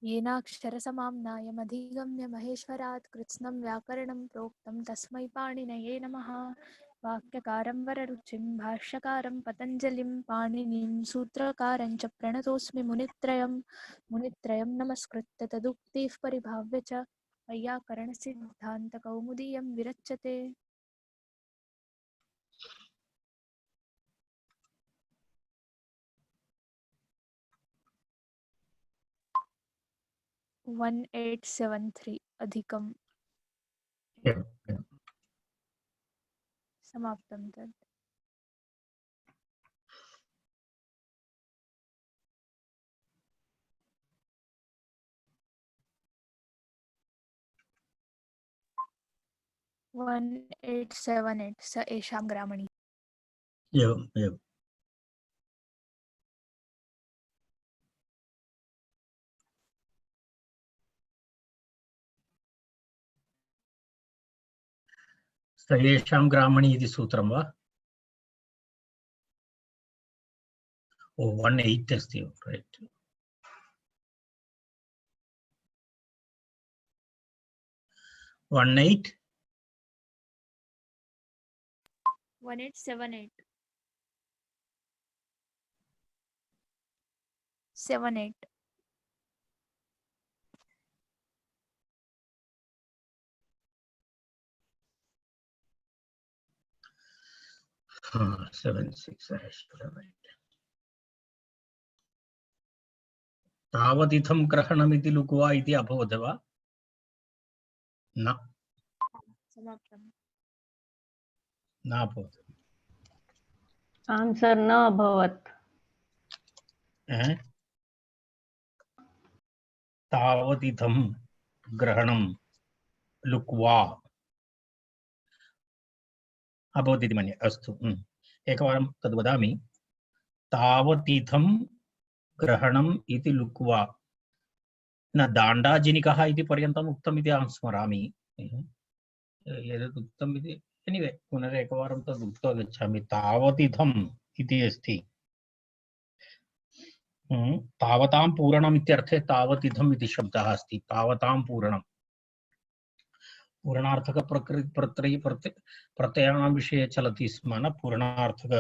येनाक्षरसमाम्नायमधिगम्य महेश्वरात् कृत्स्नं व्याकरणं प्रोक्तं तस्मै पाणिनये नमः। वाक्यकारं वररुचिं भाष्यकारं पतञ्जलिं पाणिनिं सूत्रकारं च प्रणतोऽस्मि मुनित्रयं नमस्कृत्य तदुक्तिः परिभाव्य च वैयाकरणसिद्धान्तकौमुदीयं विरच्यते। 1873 अधिकं समाप्तं तत्। वन 1878 स एषां ग्रामणी। एवम् एवम्। स एषां ग्रामणी इति सूत्रं वा? ओ 18 अस्ति, रैट्। 18 1878 78 76 तावदिथं ग्रहणमिति लुक्वा इति अभवत् वा? न, समाप्तं। न अभवत्। आन्सर् न अभवत्। तावदिथं ग्रहणं लुक्वा अभवत् इति मन्ये। अस्तु, एकवारं तद् वदामि। तावदिथं ग्रहणम् इति लुक्वा, न दाण्डाजिनिकः इति पर्यन्तम् उक्तम् इति अहं स्मरामि। यद् उक्तम् इति एनिवे पुनरेकवारं तद् उक्त्वा गच्छामि। तावदिथम् इति अस्ति। तावतां पूरणम् इत्यर्थे तावदिथम् इति शब्दः अस्ति। तावतां पूरणम्। पूर्णार्थक प्रत्ययानां विषये चलति स्म न। पूर्णार्थक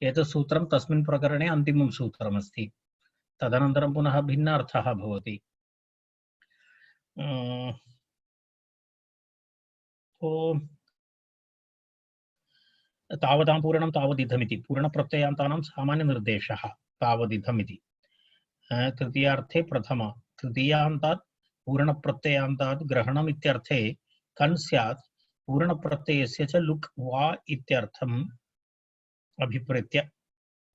एतत् सूत्रं तस्मिन् प्रकरणे अन्तिमं सूत्रमस्ति। तदनन्तरं पुनः भिन्न अर्थः भवति। तावतां पूरणं तावदिदमिति पूर्णप्रत्ययान्तानां सामान्यनिर्देशः तावदिदमिति। तृतीयार्थे प्रथम तृतीयान्तात् पूर्णप्रत्ययान्तात् ग्रहणम् इत्यर्थे कन् स्यात् पूर्णप्रत्ययस्य च लुक् वा इत्यर्थम् अभिप्रेत्य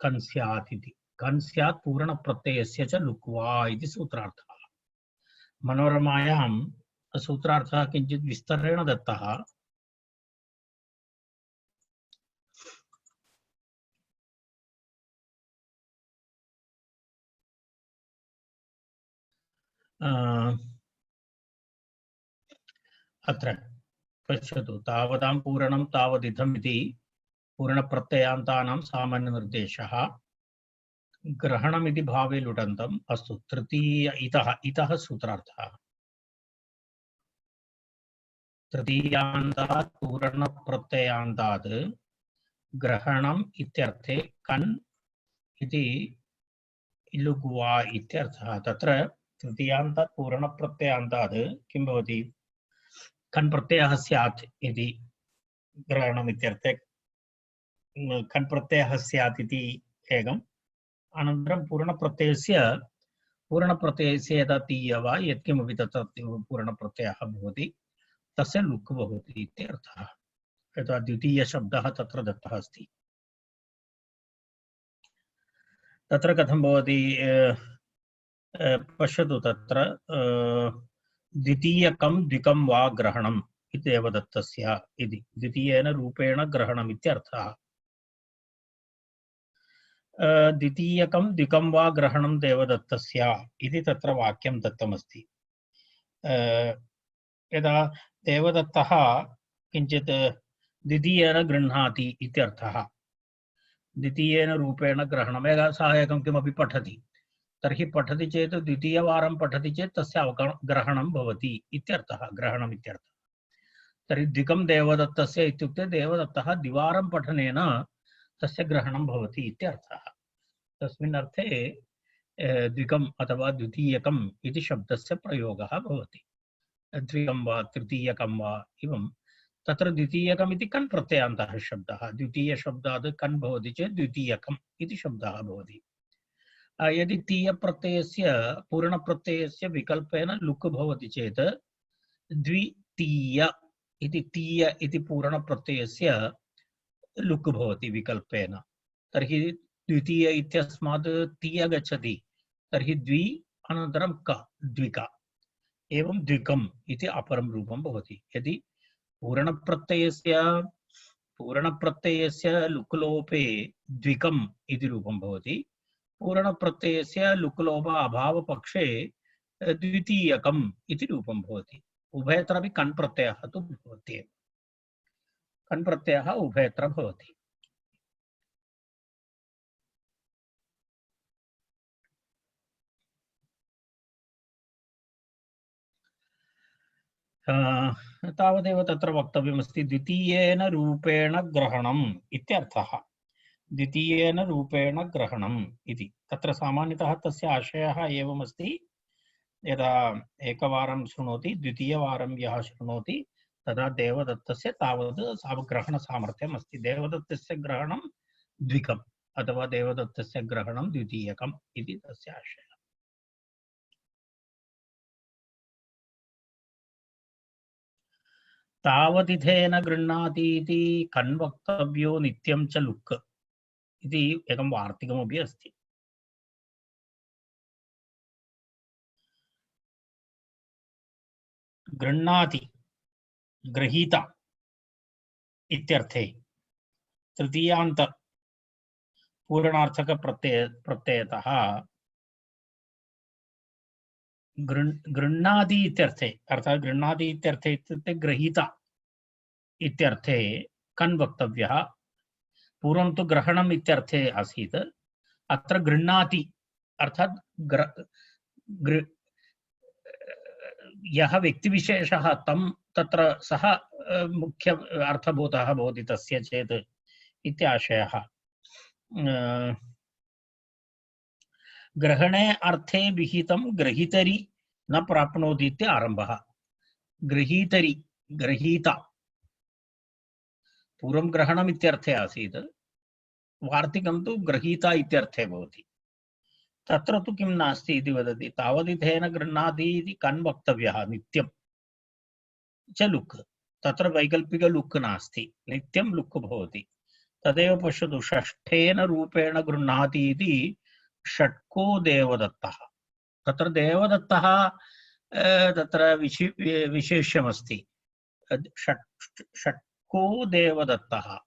कन् स्यात् इति। कन् स्यात् पूर्णप्रत्ययस्य च लुक् वा इति सूत्रार्थः। मनोरमायां सूत्रार्थः किञ्चित् विस्तरेण दत्तः। अत्र पश्यतु। तावतां पूरणं तावदिदम् इति पूर्णप्रत्ययान्तानां सामान्यनिर्देशः। ग्रहणमिति भावे लुटन्तम्। अस्तु, तृतीय इतः सूत्रार्थः। तृतीयान्तात् पूर्णप्रत्ययान्तात् ग्रहणम् इत्यर्थे कन् इति लुक् वा इत्यर्थः। तत्र तृतीयान्तात् पूर्णप्रत्ययान्तात् किं भवति? कन् प्रत्ययः स्यात् इति ग्रहणम् इत्यर्थे कन् प्रत्ययः स्यात् इति एकम्। अनन्तरं पूर्णप्रत्ययस्य यदा तीय वा यत्किमपि तत्र पूर्णप्रत्ययः भवति तस्य लुक् भवति इत्यर्थः। यथा द्वितीयशब्दः तत्र दत्तः अस्ति। तत्र कथं भवति पश्यतु। तत्र द्वितीयकं द्विकं वा ग्रहणम् इत्येव दत्तस्य इति। द्वितीयेन रूपेण ग्रहणम् इत्यर्थः। द्वितीयकं द्विकं वा ग्रहणं देवदत्तस्य इति तत्र वाक्यं दत्तमस्ति। यदा देवदत्तः किञ्चित् द्वितीयेन गृह्णाति इत्यर्थः। द्वितीयेन रूपेण ग्रहणं, सः एकं किमपि पठति, तर्हि पठति चेत् द्वितीयवारं पठति चेत् तस्य ग्रहणं भवति इत्यर्थः, ग्रहणम् इत्यर्थः। तर्हि द्विकं देवदत्तस्य इत्युक्ते देवदत्तः द्विवारं पठनेन तस्य ग्रहणं भवति इत्यर्थः। तस्मिन् अर्थे द्विकम् अथवा द्वितीयकम् इति शब्दस्य प्रयोगः भवति। द्विकं वा तृतीयकं वा एवं तत्र द्वितीयकम् इति कन् प्रत्ययान्तः शब्दः, द्वितीयशब्दात् कन् भवति चेत् द्वितीयकम् इति शब्दः भवति। यदि तीयप्रत्ययस्य पूर्णप्रत्ययस्य विकल्पेन लुक् भवति चेत् द्वितीय इति तीय इति पूर्णप्रत्ययस्य लुक् भवति विकल्पेन। तर्हि द्वितीय इत्यस्मात् तीय गच्छति, तर्हि द्वि अनन्तरं क द्विका, एवं द्विकम् इति अपरं रूपं भवति। यदि पूर्णप्रत्ययस्य लुक्लोपे द्विकम् इति रूपं भवति, पूर्णप्रत्ययस्य लुक्लोप अभावपक्षे द्वितीयकम् इति रूपं भवति। उभयत्रापि कन् प्रत्ययः तु भवत्येव, कन् प्रत्ययः उभयत्र भवति। तावदेव तत्र वक्तव्यमस्ति। द्वितीयेन रूपेण ग्रहणम् इत्यर्थः। द्वितीयेन रूपेण ग्रहणम् इति तत्र सामान्यतः तस्य आशयः एवमस्ति। यदा एकवारं शृणोति, द्वितीयवारं यः शृणोति तदा देवदत्तस्य तावत् ग्रहणसामर्थ्यम् अस्ति। देवदत्तस्य ग्रहणं द्विकम् अथवा देवदत्तस्य ग्रहणं द्वितीयकम् इति तस्य आशयः। तावतिथेन गृह्णाति इति कन् वक्तव्यो नित्यं च लुक् इति एकं वार्तिकमपि अस्ति। गृह्णाति गृहीता इत्यर्थे तृतीयान्त पूर्णार्थक प्रत्ययतः गृह्णाति इत्यर्थे, अर्थात् गृह्णाति इत्यर्थे इत्युक्ते गृहीता इत्यर्थे कन् वक्तव्यः। पूर्वं तु ग्रहणम् इत्यर्थे आसीत्, अत्र गृह्णाति अर्थात् यः व्यक्तिविशेषः तं तत्र सः मुख्य अर्थभूतः भवति तस्य चेत् इत्याशयः। ग्रहणे अर्थे विहितं ग्रहीतरि न प्राप्नोति इति आरम्भः। गृहीतरि गृहीता पूर्वं ग्रहणम् इत्यर्थे आसीत्, वार्तिकं तु गृहीता इत्यर्थे भवति। तत्र तु किं नास्ति इति वदति। तावदिथेन गृह्णाति इति कन् वक्तव्यः, नित्यं च लुक्। तत्र वैकल्पिक लुक् नास्ति, नित्यं लुक् भवति। तदेव पश्यतु, षष्ठेन रूपेण गृह्णाति इति षट्को देवदत्तः। तत्र देवदत्तः तत्र विशेष्यमस्ति। षट्को देवदत्तः,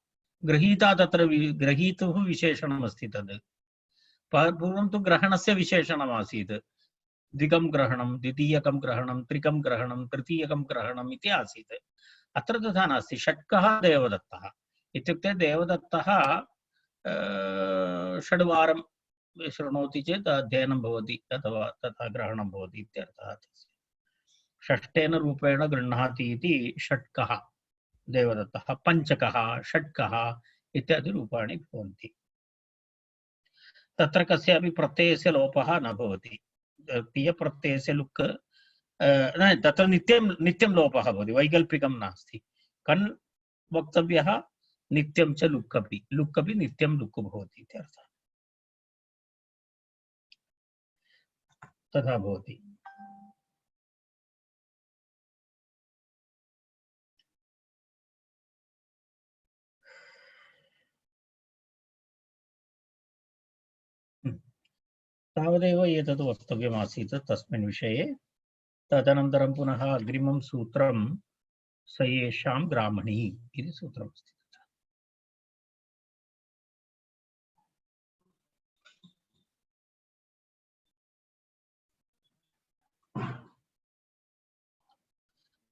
गृहीता तत्र गृहीतुः विशेषणमस्ति। तद् पूर्वं तु ग्रहणस्य विशेषणमासीत्। द्विकं ग्रहणं, द्वितीयकं ग्रहणं, त्रिकं ग्रहणं, तृतीयकं ग्रहणम् इति आसीत्। अत्र तथा नास्ति। षट्कः देवदत्तः इत्युक्ते देवदत्तः षड्वारं शृणोति चेत् अध्ययनं भवति अथवा तथा ग्रहणं भवति इत्यर्थः। षष्ठेन रूपेण गृह्णाति इति षट्कः देवदत्तः, पञ्चकः, षट्कः इत्यादि रूपाणि भवन्ति। तत्र कस्यापि प्रत्ययस्य लोपः न भवति। तीयप्रत्ययस्य लुक् तत्र नित्यं लोपः भवति, वैकल्पिकं नास्ति। कन् वक्तव्यः, नित्यं च लुक् अपि नित्यं लुक् भवति इत्यर्थः। तथा भवति। तावदेव एतत् वक्तव्यमासीत् तस्मिन् विषये। तदनन्तरं पुनः अग्रिमं सूत्रं स येषां ग्रामणी इति सूत्रमस्ति।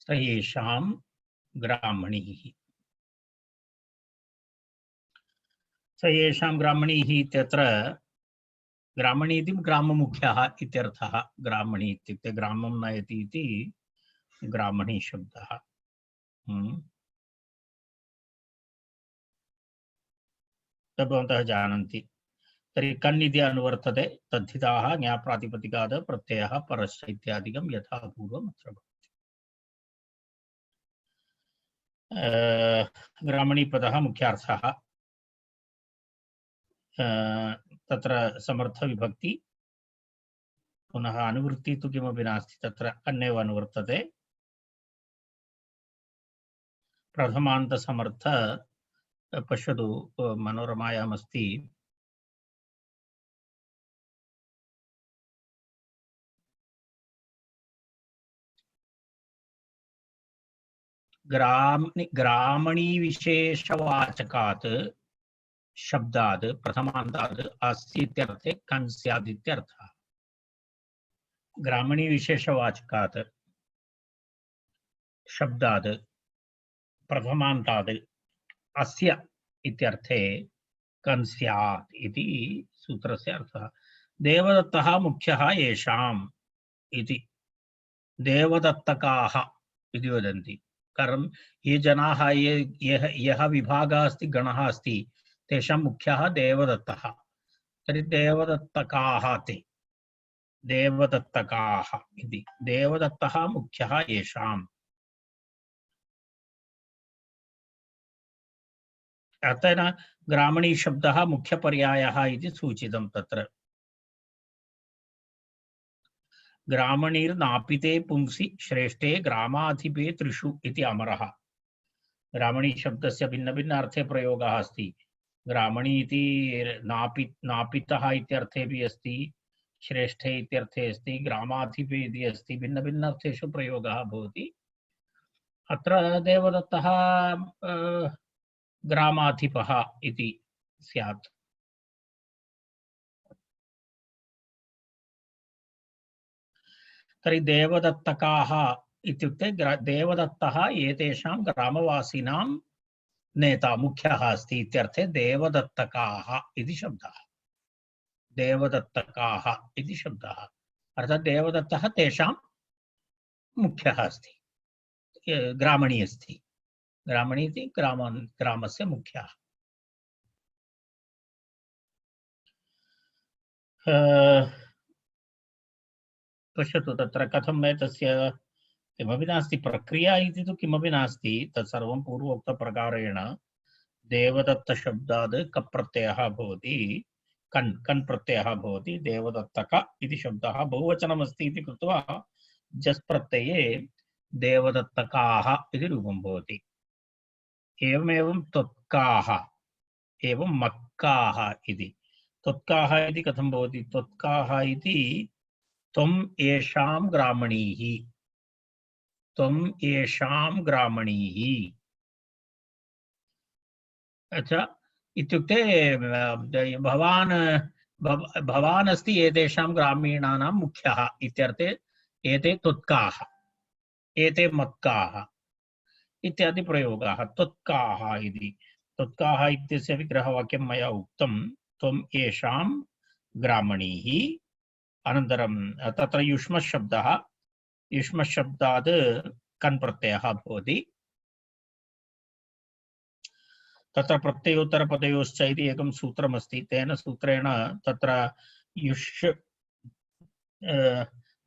स येषां ग्रामणीः। स येषां ग्रामणीः इत्यत्र ग्रामणी इति ग्राममुख्यः इत्यर्थः। ग्रामणी इत्युक्ते ग्रामं नयति इति ग्रामणी शब्दः। भवन्तः जानन्ति। तर्हि कन् इति अनुवर्तते, तद्धिताः ज्ञाप्रातिपदिकात् प्रत्ययः परश्च इत्यादिकं यथा पूर्वम् अत्र भवति। ग्रामणीपदः मुख्यार्थः, तत्र समर्थविभक्ति, पुनः अनुवृत्ति तु किमपि नास्ति, तत्र अन्येव अनुवर्तते। प्रथमान्तसमर्थ पश्यतु, मनोरमायामस्ति। ग्रामणी विशेषवाचकात् शब्दात् प्रथमान्तात् अस्ति इत्यर्थे कन् स्यात् इत्यर्थः। ग्रामणी विशेषवाचकात् शब्दात् प्रथमान्तात् अस्य इत्यर्थे कन् स्यात् इति सूत्रस्य अर्थः। देवदत्तः मुख्यः येषाम् इति देवदत्तकाः इति वदन्ति। कारण ये जनाः, यः विभागः अस्ति, गणः अस्ति, तेषां मुख्यः देवदत्तः। तर्हि देवदत्तकाः ते, देवदत्तकाः इति, देवदत्तः मुख्यः येषाम्। अतः ग्रामणी शब्दः मुख्यपर्यायः इति सूचितं तत्र। ग्रामणीर्नापिते पुंसि श्रेष्ठे ग्रामाधिपे त्रिषु इति अमरः। ग्रामणी शब्दस्य भिन्न भिन्न अर्थे प्रयोगः अस्ति। ग्रामणी इति नापितः इत्यर्थेपि अस्ति, श्रेष्ठे इत्यर्थे अस्ति, ग्रामाधिपे इति अस्ति, भिन्न भिन्न अर्थेषु प्रयोगः भवति। अत्र देवदत्तः ग्रामाधिपः इति स्यात्। तर्हि देवदत्तकाः इत्युक्ते देवदत्तः एतेषां ग्रामवासीनां नेता, मुख्यः अस्ति इत्यर्थे देवदत्तकाः इति शब्दः। देवदत्तकाः इति शब्दः अर्थात् देवदत्तः तेषां मुख्यः अस्ति, ग्रामणी अस्ति। ग्रामणी इति ग्रामस्य मुख्यः। पश्यतु, तत्र कथम् एतस्य किमपि नास्ति, प्रक्रिया इति तु किमपि नास्ति। तत्सर्वं पूर्वोक्तप्रकारेण देवदत्तशब्दात् कप्रत्ययः भवति, कन् प्रत्ययः भवति। देवदत्तक इति शब्दः बहुवचनमस्ति इति कृत्वा जस् प्रत्यये देवदत्तकाः इति रूपं भवति। एवमेवं त्वत्काः, एवं मक्काः इति। त्वत्काः इति कथं भवति? त्वत्काः इति त्वं येषां ग्रामणीः, त्वं येषां ग्रामणीः। अच्छा, इत्युक्ते भवान् अस्ति एतेषां ग्रामीणानां मुख्यः इत्यर्थे एते त्वत्काः, एते मक्काः इत्यादि प्रयोगाः। त्वत्काः इति, त्वत्काः इत्यस्य विग्रहवाक्यं मया उक्तं। त्वं येषां ग्रामणीः, अनन्तरं तत्र युष्मशब्दः, युष्मशब्दात् कन् प्रत्ययः भवति। तत्र प्रत्ययोत्तरपदयोश्च इति एकं सूत्रमस्ति। तेन सूत्रेण तत्र युष्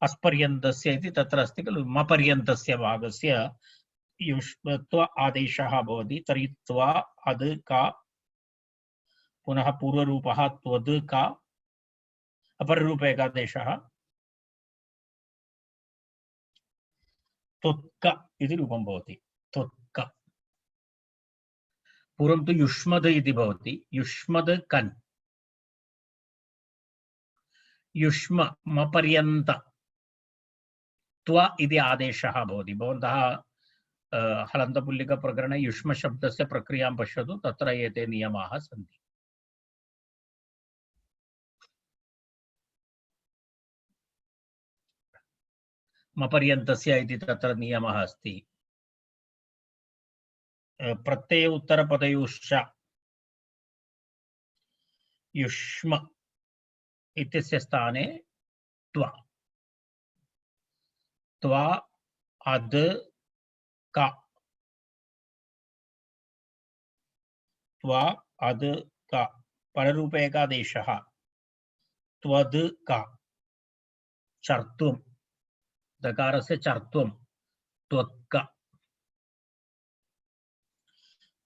अस्पर्यन्तस्य इति तत्र अस्ति खलु, मपर्यन्तस्य भागस्य युष्त्व आदेशः भवति। तर्हि त्वा अद् का, पुनः पूर्वरूपः त्वद् का, अपररूपेकादेशः त्वत्क इति रूपं भवति। त्वत्क पूर्वं तु युष्मद् इति भवति। युष्मद् कन्, युष्म मपर्यन्त त्व इति आदेशः भवति। भवन्तः हलन्तपुल्लिकप्रकरणे युष्मशब्दस्य प्रक्रियां पश्यतु, तत्र एते नियमाः सन्ति। मपर्यन्तस्य इति तत्र नियमः अस्ति। प्रत्यय उत्तरपदयोश्च युष्म इत्यस्य स्थाने त्वा त्वा अद् का त्वा अद् का पररूपैकादेशः त्वद् का चर्त्वं दकारस्य चर्त्वं त्वक्क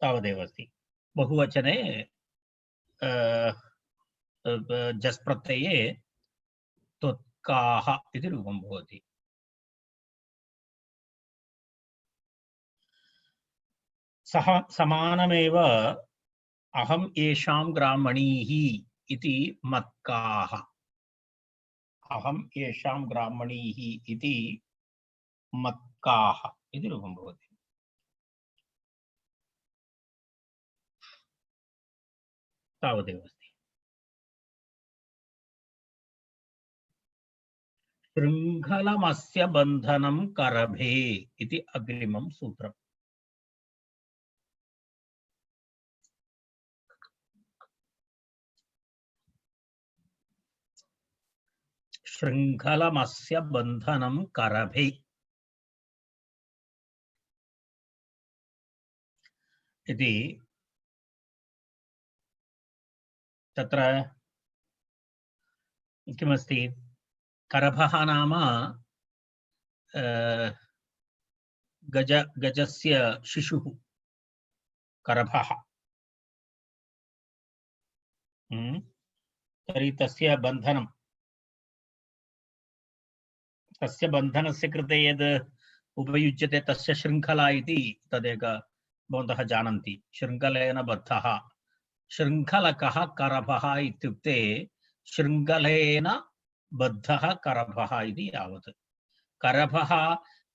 तावदेव अस्ति। बहुवचने जस् प्रत्यये त्वक्काः इति रूपं भवति। सह समानमेव अहं येषां ग्रामणीः इति मत्काः अहं येषां ग्रामणीः इति मत्काः इति रूपं भवति। तावदेव अस्ति। शृङ्खलमस्य बन्धनं करभे इति अग्रिमं सूत्रम्। शृङ्खलमस्य बन्धनं करभे इति तत्र किमस्ति? करभः नाम गजस्य शिशुः करभः। तर्हि तस्य बन्धनस्य कृते यद् उपयुज्यते तस्य शृङ्खला इति तदेक भवन्तः जानन्ति। शृङ्खलेन बद्धः शृङ्खलकः करभः इत्युक्ते शृङ्खलेन बद्धः करभः इति यावत्। करभः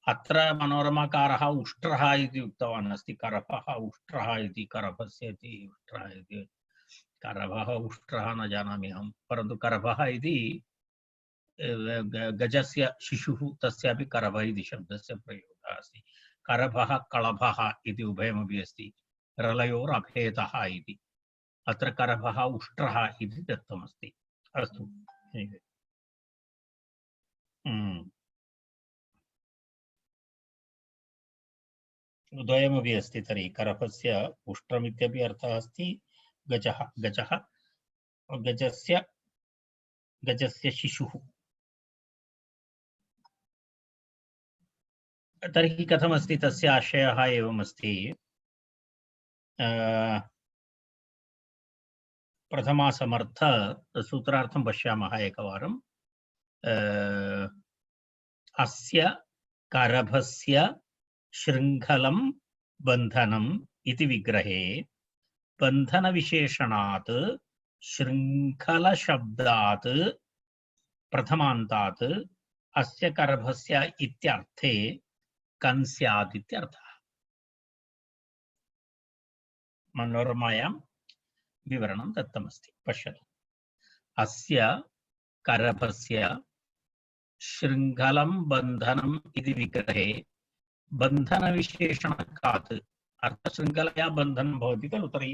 अत्र मनोरमाकारः उष्ट्रः इति उक्तवान् अस्ति। करभः उष्ट्रः इति करभस्य इति उष्ट्रः इति करभः उष्ट्रः न जानामि अहं, परन्तु करभः इति गजस्य शिशुः तस्यापि करभः इति शब्दस्य प्रयोगः अस्ति। करभः कलभः इति उभयमपि अस्ति। रलयोरभेदः इति अत्र करभः उष्ट्रः इति दत्तमस्ति। अस्तु द्वयमपि अस्ति। तर्हि करभस्य उष्ट्रमित्यपि अर्थः अस्ति। गजस्य शिशुः। तर्हि कथमस्ति तस्य आशयः? एवमस्ति। प्रथमासमर्थ सूत्रार्थं पश्यामः एकवारम्। अस्य करभस्य शृङ्खलं बन्धनम् इति विग्रहे बन्धनविशेषणात् शृङ्खलशब्दात् प्रथमान्तात् अस्य करभस्य इत्यर्थे कन् स्यात् इत्यर्थः। मनोरमायां विवरणं दत्तमस्ति, पश्यतु। अस्य करभस्य शृङ्खलं बन्धनम् इति विग्रहे बन्धनविशेषणकात् अर्थशृङ्खलया बन्धनं भवति खलु। तर्हि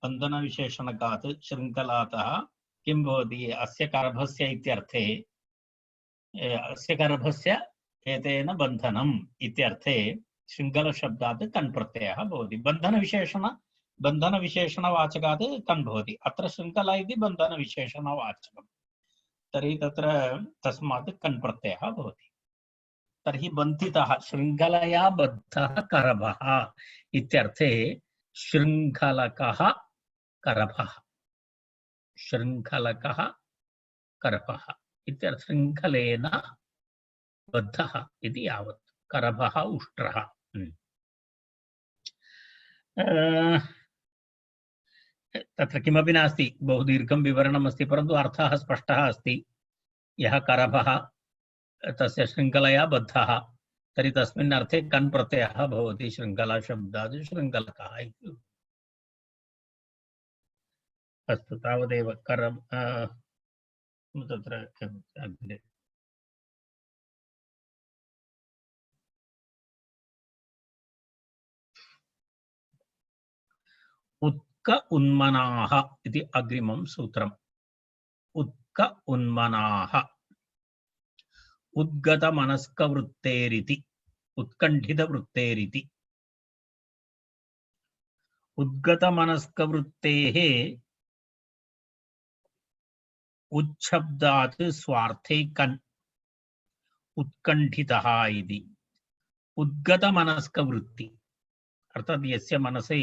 बन्धनविशेषणकात् शृङ्खलातः किं भवति? अस्य करभस्य इत्यर्थे अस्य करभस्य एतेन बन्धनम् इत्यर्थे शृङ्खलशब्दात् कन् प्रत्ययः भवति। बन्धनविशेषणवाचकात् कन् भवति। अत्र शृङ्खला इति बन्धनविशेषणवाचकम्। तर्हि तत्र तस्मात् कन् प्रत्ययः भवति। तर्हि बन्धितः शृङ्खलया बद्धः करभः इत्यर्थे शृङ्खलकः करभः। शृङ्खलकः करभः इत्यर्थ शृङ्खलेन बद्धः इति यावत्। करभः उष्ट्रः। तत्र किमपि नास्ति, बहु दीर्घं विवरणम् अस्ति, परन्तु अर्थः स्पष्टः अस्ति। यः करभः तस्य शृङ्खलया बद्धः तर्हि तस्मिन् अर्थे कन् प्रत्ययः भवति। शृङ्खला शब्दात् शृङ्खलकः इति। अस्तु, तावदेव। तत्र अग्रे उत्क उन्मनाः इति अग्रिमं सूत्रम्। उद्गतमनस्क उन्मनाः उद्गतमनस्कवृत्तेरिति उत्कण्ठितवृत्तेरिति उद्गतमनस्कवृत्तेः उच्छब्दात् स्वार्थे कन् उत्कण्ठितः इति उद्गतमनस्कवृत्ति अर्थात यस्य मनसि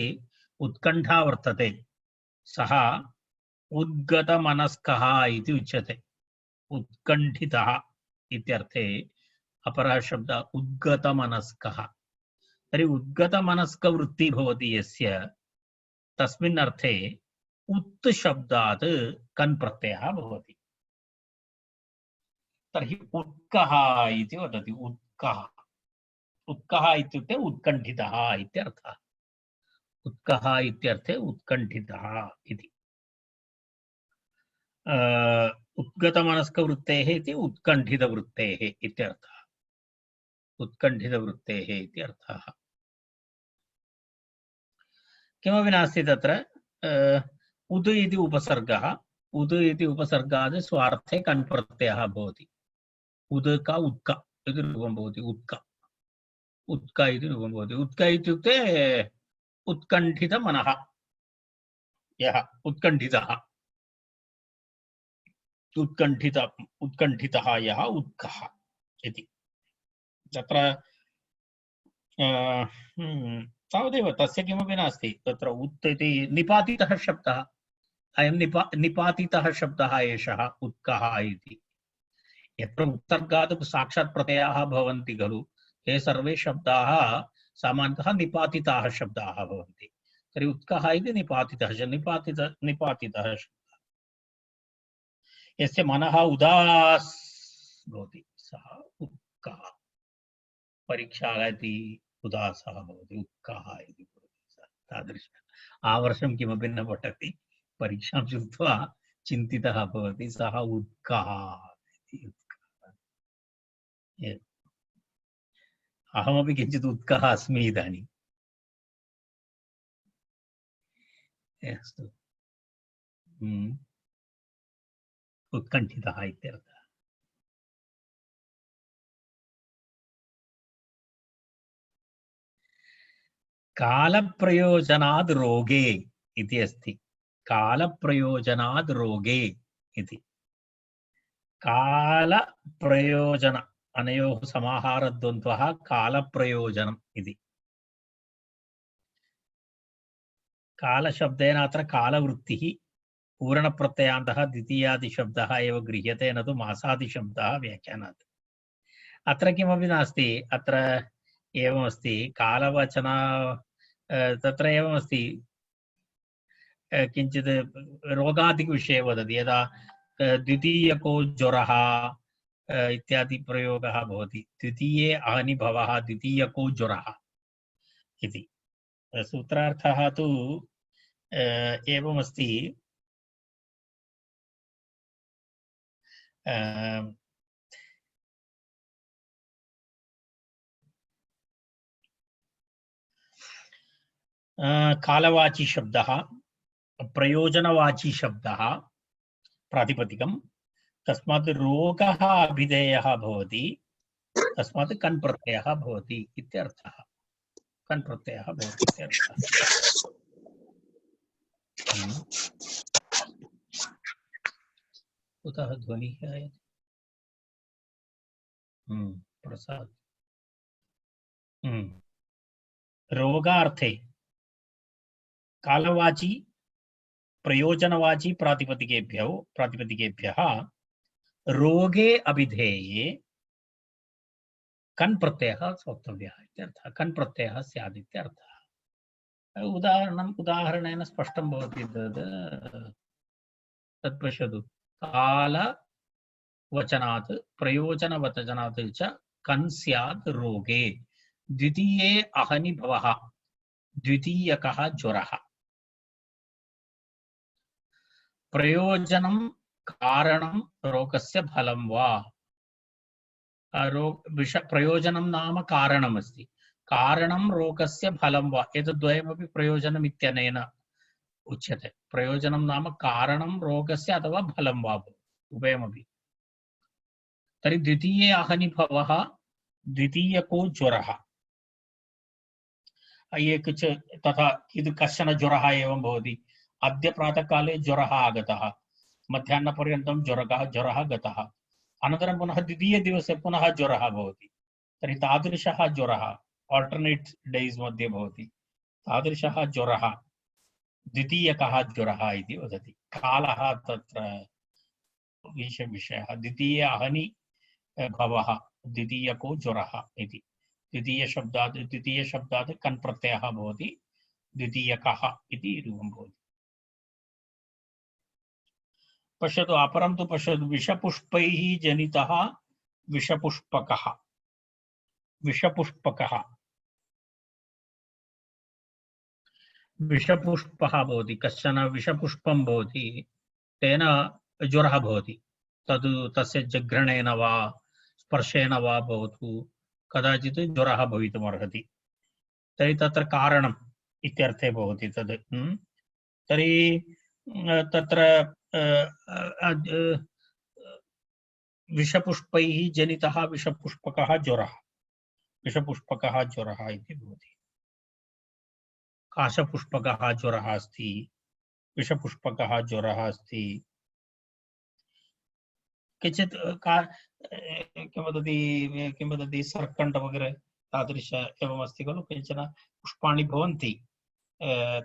उत्कण्ठा वर्तते सः उद्गतमनस्कः इति उच्यते उत्कण्ठितः इत्यर्थे अपरः शब्दः उद्गतमनस्कः तर्हि उद्गतमनस्कवृत्ति भवति यस्य तस्मिन् अर्थे उत् शब्दात् कन् प्रत्ययः भवति तर्हि उत्कः इति वदति उत्कः उत्कः इत्युक्ते उत्कण्ठितः इत्यर्थः उत्कः इत्यर्थे उत्कण्ठितः इति उद्गतमनस्कवृत्तेः इति उत्कण्ठितवृत्तेः इत्यर्थः उत्कण्ठितवृत्तेः इति अर्थः किमपि नास्ति तत्र उद् इति उपसर्गः उद् इति उपसर्गात् स्वार्थे कन् प्रत्ययः भवति उदक उत्क इति रूपं भवति उत्क उत्क इति रूपं भवति उत्क इत्युक्ते उत्कण्ठितमनः यः उत्कण्ठितः उत्कण्ठितः यः उत्कः इति तत्र तावदेव तस्य किमपि नास्ति तत्र उत् इति निपातितः शब्दः अयं निपातितः शब्दः एषः उत्कः इति यत्र उत्सर्गात् साक्षात् प्रत्ययाः भवन्ति खलु ते सर्वे शब्दाः सामान्यतः निपातिताः शब्दाः भवन्ति तर्हि उत्कः इति निपातितः निपातितः शब्दः यस्य मनः उदास् भवति सः उत्कः परीक्षागति उदासः भवति उत्कः इति तादृश आवर्षं किमपि न पठति परीक्षां श्रुत्वा चिन्तितः भवति सः उत्कः इति अहमपि किञ्चित् उत्कः अस्मि इदानीं अस्तु उत्कण्ठितः इत्यर्थः कालप्रयोजनाद् रोगे इति अस्ति कालप्रयोजनाद् रोगे इति कालप्रयोजन अनयोः समाहारद्वन्द्वः कालप्रयोजनम् इति कालशब्देन अत्र कालवृत्तिः पूरणप्रत्ययान्तः द्वितीयादिशब्दः एव गृह्यते न तु मासादिशब्दः व्याख्यानात् अत्र किमपि नास्ति अत्र एवमस्ति कालवचन तत्र एवमस्ति किञ्चित् रोगादिकविषये वदति यदा द्वितीयको ज्वरः इत्यादि प्रयोगः भवति द्वितीये आहनिभवः द्वितीयको ज्वरः इति सूत्रार्थः तु एवमस्ति कालवाची शब्दः प्रयोजनवाची शब्दः प्रातिपदिकं तस्मात् रोगः अभिधेयः भवति तस्मात् कन् प्रत्ययः भवति इत्यर्थः कन् प्रत्ययः भवति इत्यर्थः कुतः ध्वनिः आयते प्रसाद रोगार्थे कालवाची प्रयोजनवाची प्रातिपदिकेभ्यः रोगे अभिधेये कन् प्रत्ययः वक्तव्यः इत्यर्थः कन् प्रत्ययः स्यात् इत्यर्थः उदाहरणेन स्पष्टं भवति तत् पश्यतु कालवचनात् प्रयोजनवचनात् च कन् स्यात् रोगे द्वितीये अहनि भवः द्वितीयकः ज्वरः प्रयोजनं कारणं रोगस्य फलं वा प्रयोजनं नाम कारणमस्ति कारणं रोगस्य फलं वा एतद्वयमपि प्रयोजनम् इत्यनेन उच्यते प्रयोजनं नाम कारणं रोगस्य अथवा फलं वा उभयमपि। तर्हि द्वितीये अहनिभवः, द्वितीयको ज्वरः। तथा कश्चन ज्वरः एवं भवति। अद्य प्रातःकाले ज्वरः आगतः, मध्याह्नपर्यन्तं ज्वरः गतः, अनन्तरं पुनः द्वितीयदिवसे पुनः ज्वरः भवति। तर्हि तादृशः ज्वरः आल्टर्नेट् डेस् मध्ये भवति। तादृशः ज्वरः द्वितीयकः ज्वरः इति वदति। कालः तत्र विषयः। द्वितीय अहनि भवः, द्वितीयको ज्वरः इति। द्वितीयशब्दात् कन् प्रत्ययः भवति, द्वितीयकः इति रूपं भवति। पश्यतु, अपरं तु पश्यतु, विषपुष्पैः जनितः विषपुष्पकः। विषपुष्पकः विषपुष्पः भवति, कश्चन विषपुष्पं भवति, तेन ज्वरः भवति। तद् तस्य जघ्रणेन वा स्पर्शेन वा भवतु, कदाचित् ज्वरः भवितुमर्हति। तर्हि तत्र कारणम् इत्यर्थे भवति तद्। तर्हि तत्र विषपुष्पैः जनितः विषपुष्पकः ज्वरः, विषपुष्पकः ज्वरः इति भवति। काशपुष्पकः ज्वरः अस्ति, विषपुष्पकः ज्वरः अस्ति। किञ्चित् किं वदति सर्कण्ट वगैरे तादृश एवमस्ति खलु, केचन पुष्पाणि भवन्ति,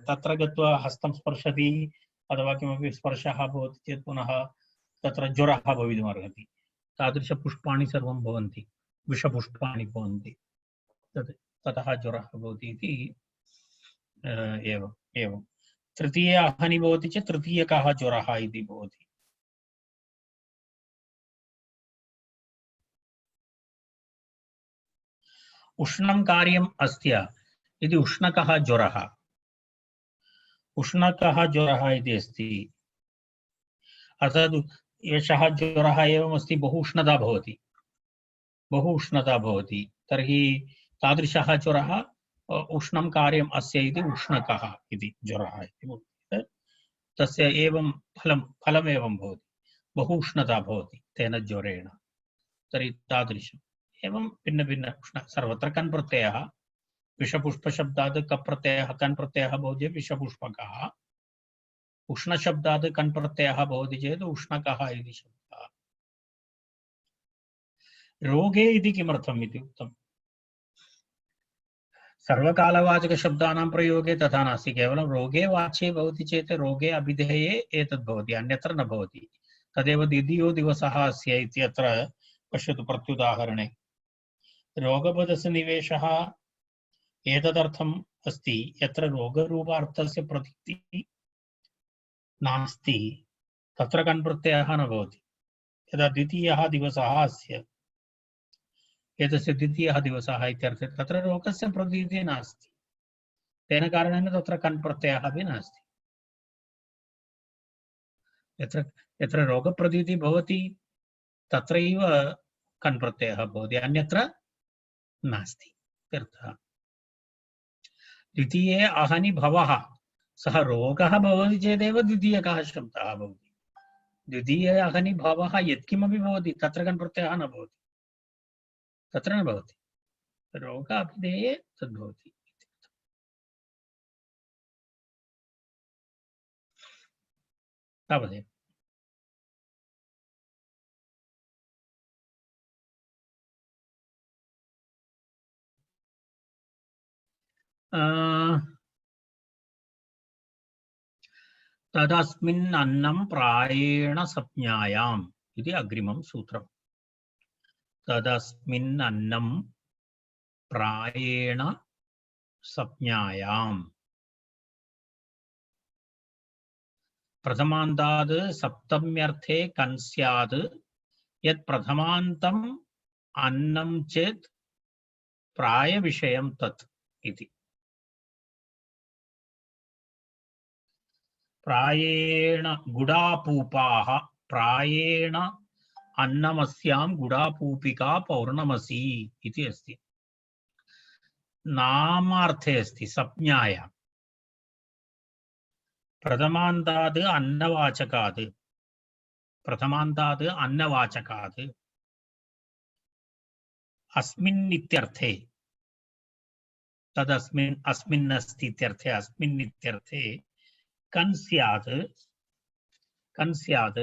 तत्र गत्वा हस्तं स्पर्शति अथवा किमपि स्पर्शः भवति चेत् पुनः तत्र ज्वरः भवितुमर्हति। तादृशपुष्पाणि सर्वं भवन्ति, विषपुष्पाणि भवन्ति, ततः ज्वरः भवति इति। एवं तृतीये अहनि भवति चेत् तृतीयकः ज्वरः इति भवति। उष्णं कार्यम् अस्त्य इति उष्णकः ज्वरः। उष्णकः ज्वरः इति अस्ति, अर्थात् एषः ज्वरः एवमस्ति, बहु उष्णता भवति, बहु उष्णता भवति। तर्हि तादृशः ज्वरः उष्णं कार्यम् अस्य इति उष्णकः इति ज्वरः इति भवति। तस्य एवं फलमेवं भवति, बहु उष्णता भवति तेन ज्वरेण। तर्हि तादृशम् एवं भिन्न भिन्न उष्ण, सर्वत्र कन् प्रत्ययः। विषपुष्पशब्दात् कप् प्रत्ययः कन् प्रत्ययः भवति विषपुष्पकः। उष्णशब्दात् कन् प्रत्ययः भवति चेत् उष्णकः इति शब्दः। रोगे इति किमर्थम् इति उक्तम्? सर्वकालवाचकशब्दानां प्रयोगे तथा नास्ति, केवलं रोगे वाच्ये भवति चेत् रोगे अभिधेये एतद् भवति, अन्यत्र न भवति। तदेव द्वितीयो दिवसः अस्य इत्यत्र पश्यतु प्रत्युदाहरणे। रोगपदस्य निवेशः एतदर्थम् अस्ति यत्र रोगरूपार्थस्य प्रतीतिः नास्ति, तत्र कन् प्रत्ययः न भवति। यदा द्वितीयः दिवसः अस्य, एतस्य द्वितीयः दिवसः इत्यर्थे तत्र रोगस्य प्रतीतिः नास्ति, तेन कारणेन तत्र कन् प्रत्ययः अपि नास्ति। यत्र रोगप्रतीतिः भवति तत्रैव कन् प्रत्ययः भवति, अन्यत्र नास्ति इत्यर्थः। द्वितीये अहनि भवः, सः रोगः भवति चेदेव द्वितीयकः शब्दः भवति। द्वितीये अहनि भवः यत्किमपि भवति तत्र कन् प्रत्ययः न भवति, तत्र न भवति, रोगाभिधेये तद्भवति। तावदेव। तदस्मिन् अन्नं प्रायेण सप्ज्ञायाम् इति अग्रिमं सूत्रम्। तदस्मिन् अन्नं प्रायेण सप्ज्ञायाम्। प्रथमान्ताद् सप्तम्यर्थे कन् स्यात् यत् प्रथमान्तम् अन्नं चेत् प्रायविषयं तत् इति। प्रायेण गुडापूपाः, प्रायेण अन्नमस्यां गुडापूपिका पौर्णमसी इति अस्ति। नामार्थे अस्ति सप्ज्ञायाम्। प्रथमान्ताद् अन्नवाचकात् प्रथमान्तात् अन्नवाचकात् अस्मिन् इत्यर्थे तदस्मिन् अस्मिन् अस्ति इत्यर्थे अस्मिन् इत्यर्थे कन् स्यात्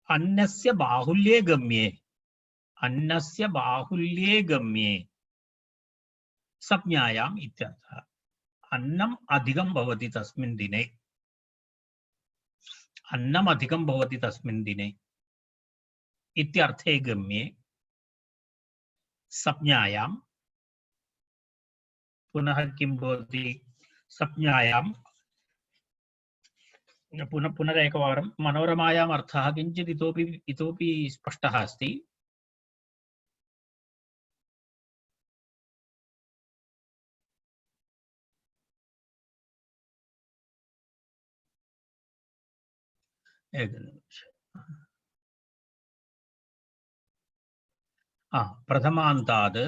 अन्नस्य बाहुल्ये गम्ये संज्ञायाम् इत्यर्थः। अन्नम् अधिकं भवति तस्मिन् दिने, अन्नम् अधिकं भवति तस्मिन् दिने इत्यर्थे गम्ये संज्ञायां पुनः किं भवति संज्ञायां पुनरेकवारं मनोरमायाम् अर्थः किञ्चित् इतोपि स्पष्टः अस्ति। प्रथमान्तात्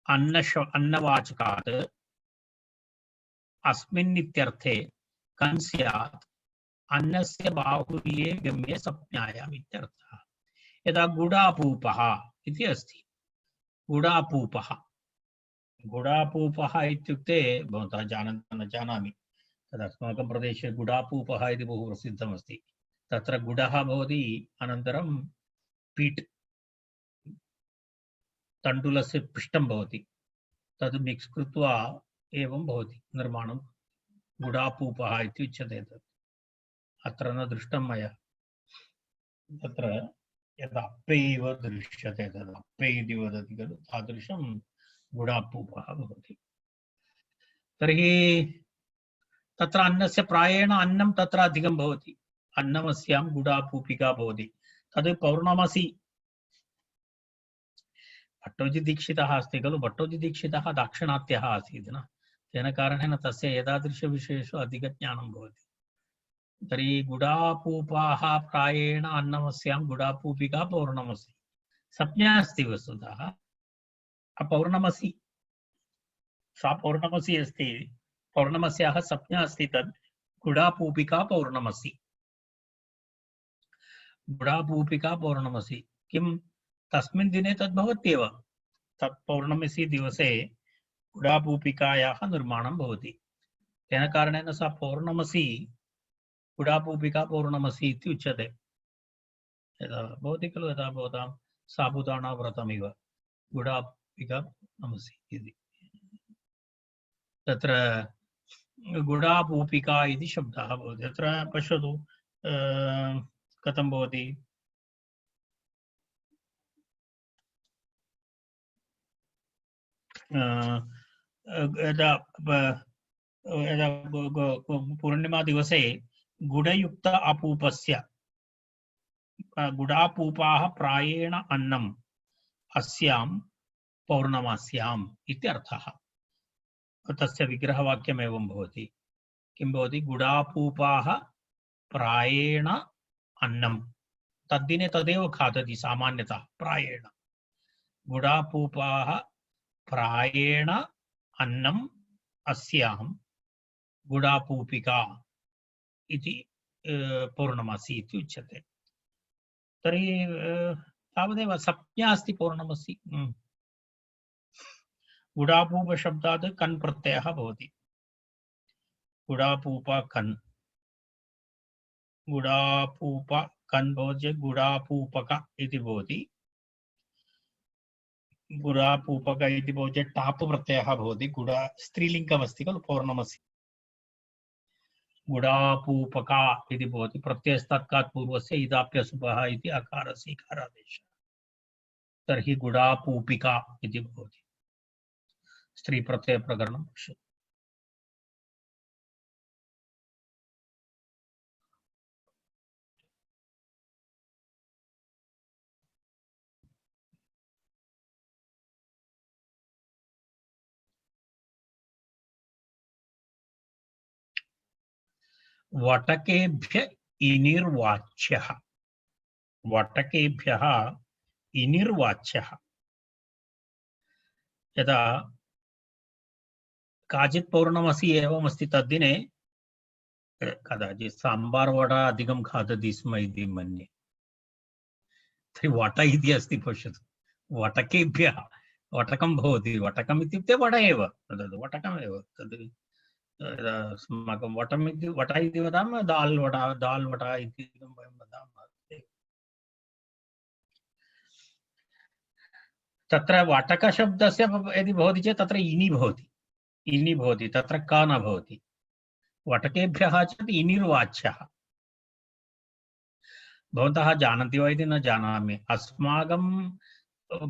अन्नवाचकात् अस्मिन् इत्यर्थे कन् स्यात् अन्नस्य बाहुल्ये गम्ये संज्ञायाम् इत्यर्थः। यदा गुडापूपः इति अस्ति, गुडापूपः इत्युक्ते भवन्तः जानन्ति न जानामि, तदस्माकं प्रदेशे गुडापूपः इति बहु प्रसिद्धमस्ति। तत्र गुडः भवति, अनन्तरं पीट् तण्डुलस्य पिष्टं भवति, तद् मिक्स् कृत्वा एवं भवति निर्माणं। गुडापूपः इति उच्यते। तत् अत्र न दृष्टं मया। तत्र यदा अप्पे इव दृश्यते, तद् अप्पे इति वदति खलु, तादृशं गुडापूपः भवति। तर्हि तत्र अन्नस्य प्रायेण अन्नं तत्र अधिकं भवति, अन्नमस्यां गुडापूपिका भवति। तद् पौर्णमसि भट्टोजिदीक्षितः अस्ति खलु, भट्टोजिदीक्षितः दाक्षिणात्यः आसीत् न, तेन कारणेन तस्य एतादृशविषयेषु अधिकज्ञानं भवति। तर्हि गुडापूपाः प्रायेण अन्नमस्यां गुडापूपिका पौर्णमसि संज्ञा अस्ति वस्तुतः। पौर्णमसि सा पौर्णमसि अस्ति, पौर्णमस्याः संज्ञा अस्ति, तद् गुडापूपिका पौर्णमसि। गुडापूपिका पौर्णमसि किं तस्मिन् दिने तद् भवत्येव, तत् पौर्णमसि दिवसे गुडापूपिकायाः निर्माणं भवति। तेन कारणेन सा पौर्णमसि गुडापूपिका पौर्णमसि इति उच्यते। यदा भवति खलु, यदा भवतां साबुदाना व्रतमिव गुडापूपिका पौर्णमसि इति। तत्र गुडापूपिका इति शब्दः भवति। अत्र पश्यतु कथं भवति। यदा पूर्णिमा दिवसे गुडयुक्त अपूपस्य गुडापूपाः प्रायेण अन्नम् अस्यां पौर्णमास्याम् इत्यर्थः। तस्य विग्रहवाक्यम् एवं भवति। किं भवति? गुडापूपाः प्रायेण अन्नं, तद्दिने तदेव खादति सामान्यतः प्रायेण। गुडापूपाः प्रायेण अन्नम् अस्यां गुडापूपिका इति पौर्णमासी इति उच्यते। तर्हि तावदेव संज्ञा अस्ति पौर्णमसि। गुडापूप शब्दात् कन् प्रत्ययः भवति। गुडापूप कन्, गुडापूप कन् भवति चेत् गुडापूपक इति भवति। गुडापूपक इति भवति चेत् टाप् प्रत्ययः भवति। गुडा स्त्रीलिङ्गमस्ति खलु पौर्णमसि। गुडापूपका इति भवति, प्रत्ययस्तत्कात् पूर्वस्य इदाप्यसुभः इति अकारस्य इकारादेशः। तर्हि गुडापूपिका इति भवति। स्त्री प्रत्यय प्रकरणं पश्यतु। वटकेभ्य इनिर्वाच्यः, वटकेभ्यः इनिर्वाच्यः। यदा काचित् पौर्णमसि एवमस्ति, तद्दिने कदाचित् साम्बार् वडा अधिकं खादति स्म इति मन्ये। तर्हि वट इति अस्ति पश्यतु, वटकेभ्यः वटकं भवति, वटकम् इत्युक्ते वड एव, तद् वटकमेव तद् अस्माकं वटम् इति वट इति वदामः, दाल् वटा इति वयं वदामः। तत्र वटकशब्दस्य यदि भवति चेत् तत्र इनि भवति, तत्र क न भवति। वटकेभ्यः चेत् इनिर्वाच्यः। भवन्तः जानन्ति वा इति न जानामि, अस्माकं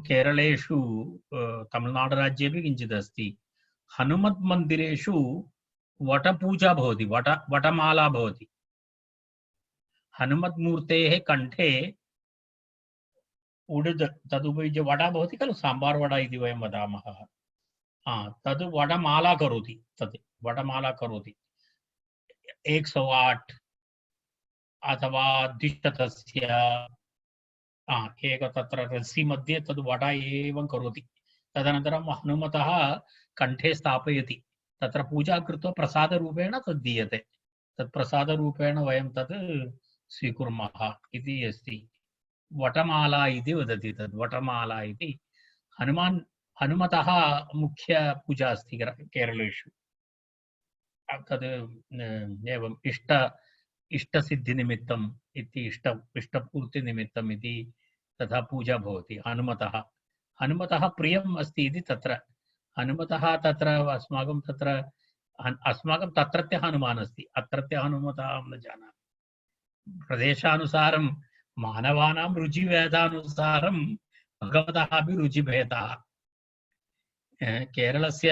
केरलेषु तमिळ्नाडुराज्येपि किञ्चित् अस्ति, हनुमत् मन्दिरेषु वटपूजा भवति, वटमाला भवति। हनुमत्मूर्तेः कण्ठे उडुद तदुपयुज्य वडा भवति खलु, साम्बार् वडा इति वयं वदामः, तद् वडमाला करोति, तद् वडमाला करोति 108 अथवा 200 एक तत्र रस्सी मध्ये तद् वडा एवं करोति, तदनन्तरं हनुमतः कण्ठे स्थापयति, तत्र पूजा कृत्वा प्रसादरूपेण तद् दीयते, तत् प्रसादरूपेण वयं तद् स्वीकुर्मः इति अस्ति। वटमाला इति वदति, तद् वटमाला इति हनुमतः मुख्य पूजा अस्ति केरलेषु, तद् एवम् इष्टसिद्धिनिमित्तम् इति इष्टपूर्तिनिमित्तम् इति तथा पूजा भवति। हनुमतः प्रियम् अस्ति इति तत्र हनुमतः तत्र अस्माकं तत्रत्य हनुमान् अस्ति, अत्रत्य हनुमतः अहं न जानामि। प्रदेशानुसारं मानवानां रुचिभेदानुसारं भगवतः अपि रुचिभेदः। केरलस्य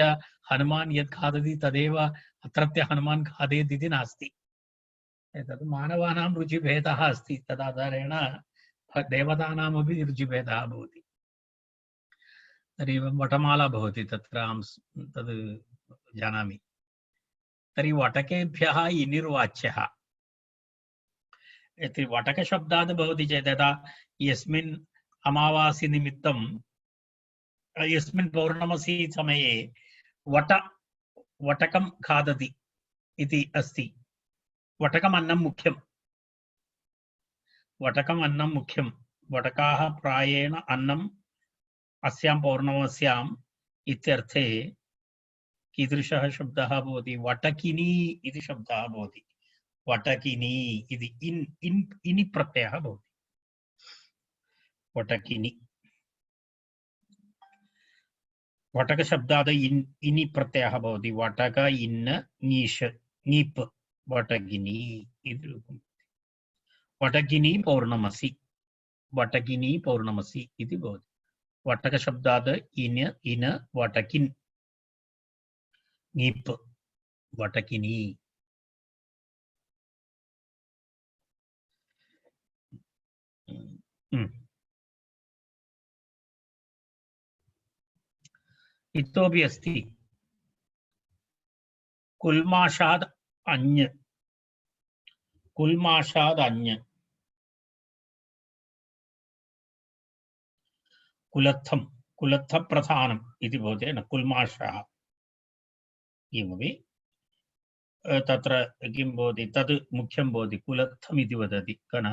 हनुमान् यत् खादति तदेव अत्रत्य हनुमान् खादेत् इति नास्ति, तद् मानवानां रुचिभेदः अस्ति, तदाधारेण देवतानामपि रुचिभेदः भवति। तर्हि वटमाला भवति तत्र, अहं तद् जानामि। तर्हि वटकेभ्यः इनिर्वाच्यः इति वटकशब्दात् भवति चेत्, यदा यस्मिन् अमावासि निमित्तं यस्मिन् पौर्णमसी समये वटकं खादति इति अस्ति। वटकम् अन्नं मुख्यं, वटकाः प्रायेण अन्नम् अस्यां पौर्णमस्याम् इत्यर्थे कीदृशः शब्दः भवति, वटकिनी इति शब्दः भवति। वटकिनी इति इनि प्रत्ययः भवति, वटकिनी। वटकशब्दात् इनि प्रत्ययः भवति, वटक इन्न नीश नीप्, वटकिनी इति रूपम्। वटकिनी पौर्णमसी इति भवति। वटकशब्दात् इन वटकिन् नीप्, वटकिनी। इतोपि अस्ति, कुल्माषाद् अन्य, कुलत्थप्रधानम् इति भवति न, कुल्माषः किमपि तत्र किं भवति, तद् मुख्यं भवति, कुलत्थम् इति वदति कन,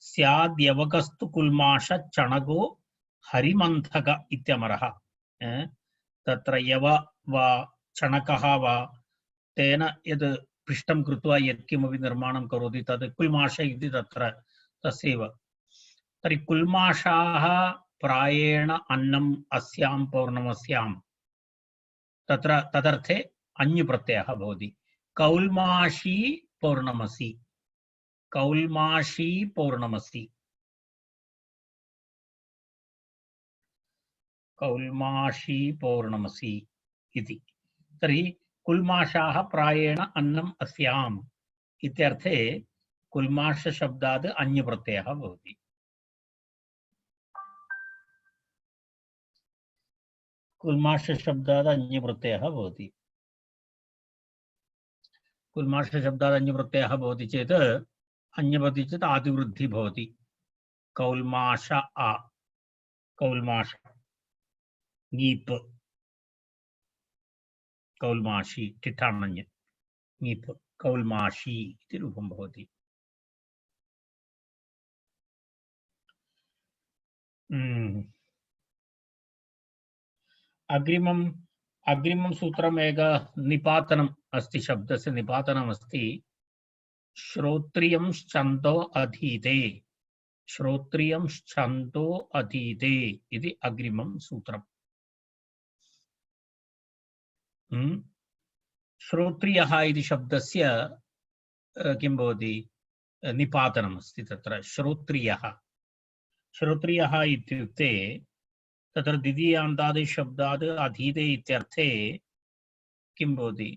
स्याद्यवकस्तु कुल्माष चणको हरिमन्थक इत्यमरः। तत्र यव वा चणकः वा तेन यद् पिष्टं कृत्वा यत्किमपि निर्माणं करोति तद् कुल्माष इति तत्र तस्यैव। तर्हि कुल्माषाः प्रायेण अन्नम् अस्यां पौर्णमस्यां, तत्र तदर्थे अन्य प्रत्ययः भवति, कौल्माषी पौर्णमसी, इति। तर्हि कुल्माषाः प्रायेण अन्नम् अस्याम् इत्यर्थे कुल्माष शब्दात् अन्य प्रत्ययः भवति। कुल्माष शब्दात् अन्य प्रत्ययः भवति। कुल्माष शब्दात् अन्य प्रत्ययः भवति चेत् आदिवृद्धि भवति। कौल्माष कौल्माष नीप्, कौल्माषी ठिठाणन्य मीप कौल्माशी इति रूपं भवति। अग्रिमं सूत्रम् एक निपातनम् अस्ति, शब्दस्य निपातनम् अस्ति। श्रोत्रियं छन्दो अधीते, श्रोत्रियं छन्दो अधीते इति अग्रिमं सूत्रम्। श्रोत्रियः इति शब्दस्य किं भवति, निपातनम् अस्ति तत्र। श्रोत्रियः इत्युक्ते तत्र द्वितीयान्तादि शब्दात् अधीते इत्यर्थे किं भवति,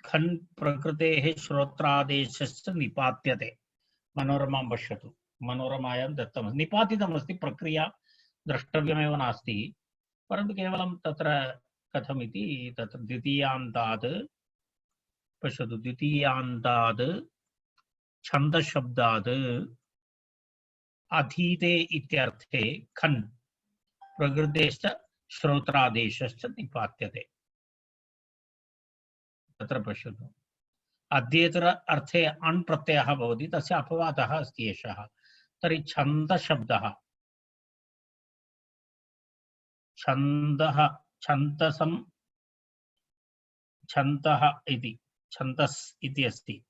खन् प्रकृतेः श्रोत्रादेशश्च निपात्यते। मनोरमां पश्यतु, मनोरमायां दत्तमस्ति, निपातितमस्ति, प्रक्रिया द्रष्टव्यमेव नास्ति, परन्तु केवलं तत्र कथमिति तत्र द्वितीयान्तात् पश्यतु, द्वितीयान्तात् छन्दशब्दात् अधीते इत्यर्थे खन् प्रकृतेश्च श्रोत्रादेशश्च निपात्यते। तत्र पश्यतु, अध्येतर अर्थे अण् प्रत्ययः भवति, तस्य अपवादः अस्ति एषः। तर्हि छन्दशब्दः, छन्दः, छन्दसं, छन्दः इति, छन्दस् इति अस्ति।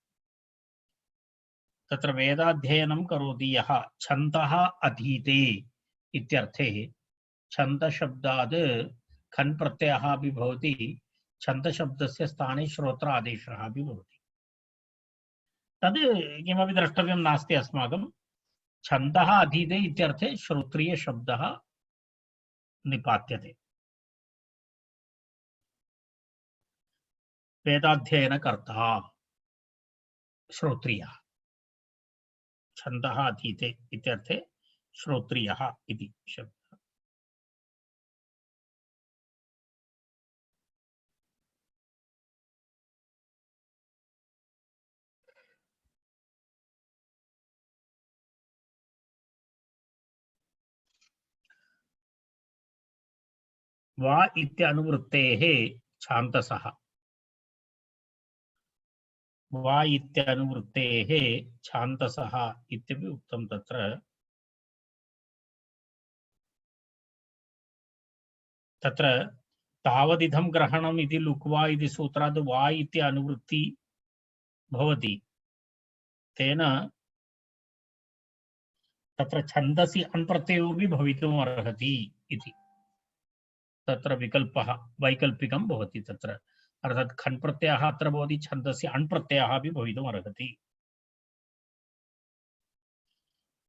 तत्र वेदाध्ययनं करोति यः छन्दः अधीते इत्यर्थे छन्दशब्दात् खन् प्रत्ययः अपि भवति, छन्दशब्दस्य स्थाने श्रोत्र आदेशः अपि भवति। तद् किमपि द्रष्टव्यं नास्ति अस्माकं। छन्दः अधीते इत्यर्थे श्रोत्रिय शब्दः निपात्यते। वेदाध्ययनकर्ता श्रोत्रियः, छन्दः अधीते इत्यर्थे श्रोत्रियः इति शब्दः। वा इत्यनुवृत्तेः छान्दसः, वा इत्यनुवृत्तेः छान्दसः इत्यपि उक्तं तत्र। तत्र तावदिदं ग्रहणम् इति लुक्वा इति सूत्रात् वा इति अनुवृत्ति भवति, तेन तत्र छन्दसि अण् प्रत्ययोऽपि भवितुम् अर्हति इति तत्र विकल्पः वैकल्पिकं भवति तत्र। अर्थात् खन् प्रत्ययः अत्र भवति, छन्दसि अण् प्रत्ययः अपि भवितुम् अर्हति।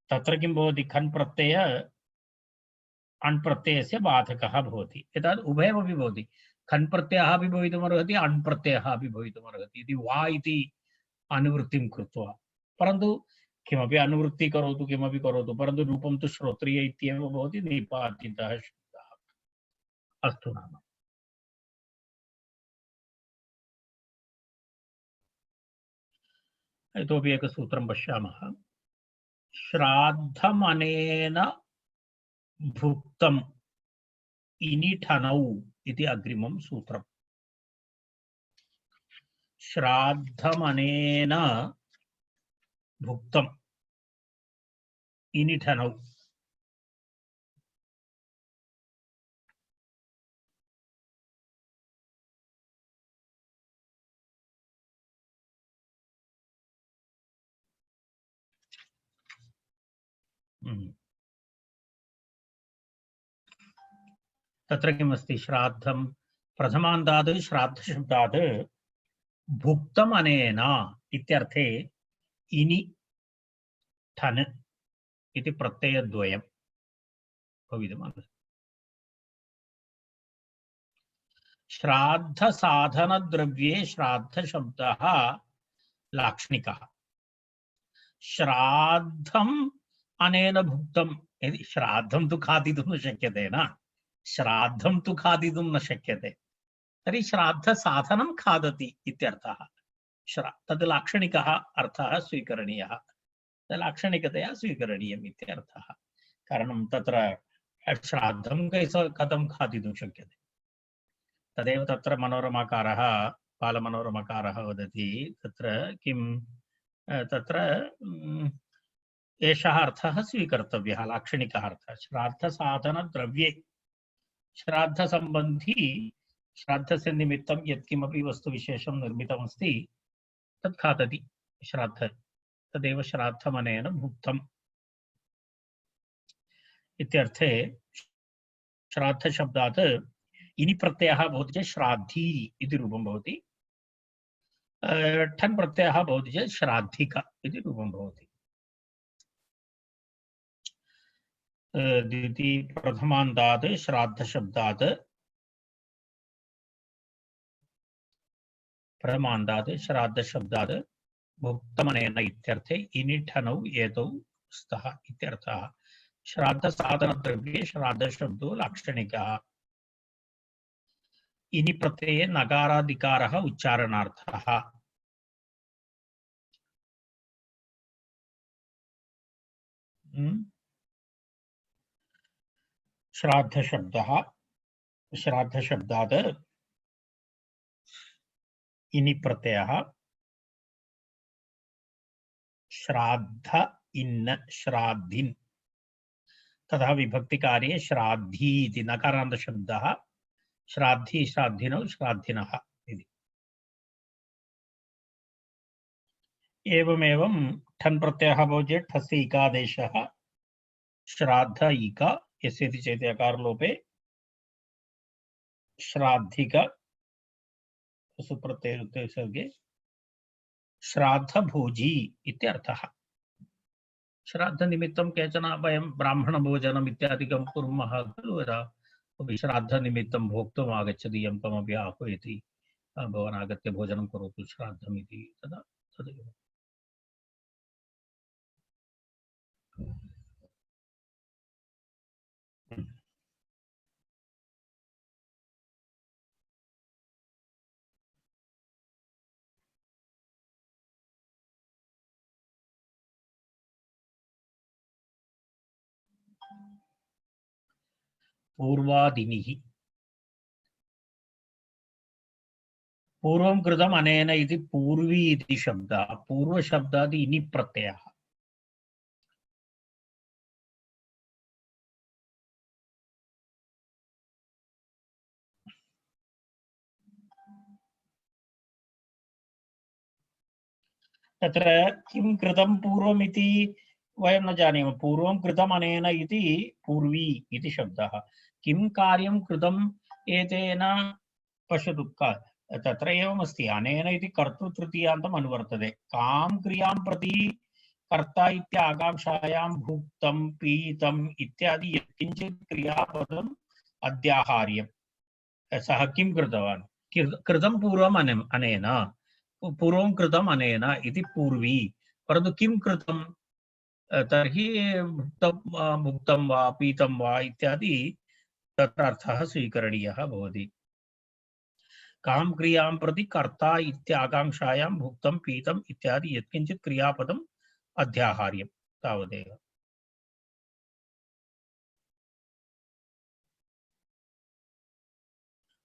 तत्र किं भवति, खन् प्रत्यय अण् प्रत्ययस्य बाधकः भवति। एतत् उभयमपि भवति, खन् प्रत्ययः अपि भवितुम् अर्हति, अण् प्रत्ययः अपि भवितुम् अर्हति इति वा इति अनुवृत्तिं कृत्वा। परन्तु किमपि अनुवृत्ति करोतु, किमपि करोतु, परन्तु रूपं तु श्रोत्रिय इत्येव भवति, निपातितः शब्दः। अस्तु नाम इतोपि एकसूत्रं पश्यामः। श्राद्धमनेन भुक्तम् इनिठनौ इति अग्रिमं सूत्रम्। श्राद्धमनेन भुक्तम् इनिठनौ, तत्र किमस्ति, श्राद्धं प्रथमान्तात् श्राद्धशब्दात् भुक्तम् अनेन इत्यर्थे इनि ठन् इति प्रत्ययद्वयं भवितुमर्हति। श्राद्धसाधनद्रव्ये श्राद्धशब्दः लाक्षणिकः। श्राद्धम् अनेन भुक्तम् इति, श्राद्धं तु खादितुं न शक्यते न, श्राद्धं तु खादितुं न शक्यते, तर्हि श्राद्धसाधनं खादति इत्यर्थः। तद् लाक्षणिकः अर्थः स्वीकरणीयः, लाक्षणिकतया स्वीकरणीयम् इत्यर्थः। कारणं तत्र श्राद्धं कथं खादितुं शक्यते, तदेव तत्र मनोरमाकारः बालमनोरमाकारः वदति तत्र किं तत्र एषः अर्थः स्वीकर्तव्यः लाक्षणिकः अर्थः श्राद्धसाधनद्रव्ये श्राद्धसम्बन्धी श्राद्धस्य निमित्तं यत्किमपि वस्तुविशेषं निर्मितमस्ति तत् खादति श्राद्ध तदेव श्राद्धमनेन भुक्तम् इत्यर्थे श्राद्धशब्दात् इनि प्रत्ययः भवति चेत् श्राद्धी इति रूपं भवति ठन् प्रत्ययः भवति चेत् श्राद्धिक इति रूपं भवति द्वितीय प्रथमान्तात् श्राद्धशब्दात् प्रथमान्तात् श्राद्धशब्दात् भुक्तमनेन इत्यर्थे इनि ठनौ एतौ स्तः इत्यर्थः श्राद्धसाधनद्रव्ये श्राद्धशब्दो लाक्षणिकः इनि प्रत्यये नकारादिकारः उच्चारणार्थः श्राद्धशब्दात् इनि प्रत्ययः श्राद्ध इन्न श्राद्धिन् तथा विभक्तिकार्ये श्राद्धी इति नकारान्तशब्दः श्राद्धी श्राद्धिनौ श्राद्धिनः इति एवमेवं ठन् प्रत्ययः भवति चेत् ठस्य इकादेशः श्राद्ध इक यस्यति चेत् अकारलोपे श्राद्धिक सुप्रत्यये सर्गे श्राद्धभोजी इत्यर्थः श्राद्ध निमित्तं केचन वयं ब्राह्मणभोजनम् इत्यादिकं कुर्मः खलु यदा श्राद्ध निमित्तं भोक्तुम् आगच्छति यं कमपि आह्वयति भवान् आगत्य भोजनं करोतु श्राद्धम् इति तदा तदेव पूर्वादिनिः पूर्वं कृतम् अनेन इति पूर्वी इति शब्दः पूर्वशब्दात् इनि प्रत्ययः तत्र किं कृतं पूर्वमिति वयं न जानीमः पूर्वं कृतम् अनेन इति पूर्वी इति शब्दः किं कार्यं कृतम् एतेन पश्यतु तत्र एवमस्ति अनेन इति कर्तृतृतीयान्तम् अनुवर्तते कां क्रियां प्रति कर्ता इत्याकांक्षायां भुक्तं पीतम् इत्यादि यत्किञ्चित् क्रियापदम् अध्याहार्यं सः किं कृतवान् कृतं पूर्वम् अनेन पूर्वं कृतम् अनेन इति पूर्वी परन्तु किं कृतं तर्हि भुक्तं वा पीतं वा इत्यादि तत्र अर्थः स्वीकरणीयः भवति कां क्रियां प्रति कर्ता इत्याकांक्षायां भुक्तं पीतम् इत्यादि यत्किञ्चित् क्रियापदम् अध्याहार्यं तावदेव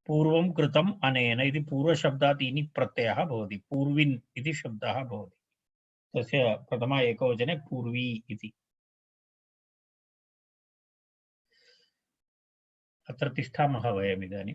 पूर्वं कृतम् अनेन इति पूर्वशब्दात् इनि प्रत्ययः भवति पूर्विन् इति शब्दः भवति तस्य प्रथमा एकवचने पूर्वी इति अत्र तिष्ठामः वयम् इदानीं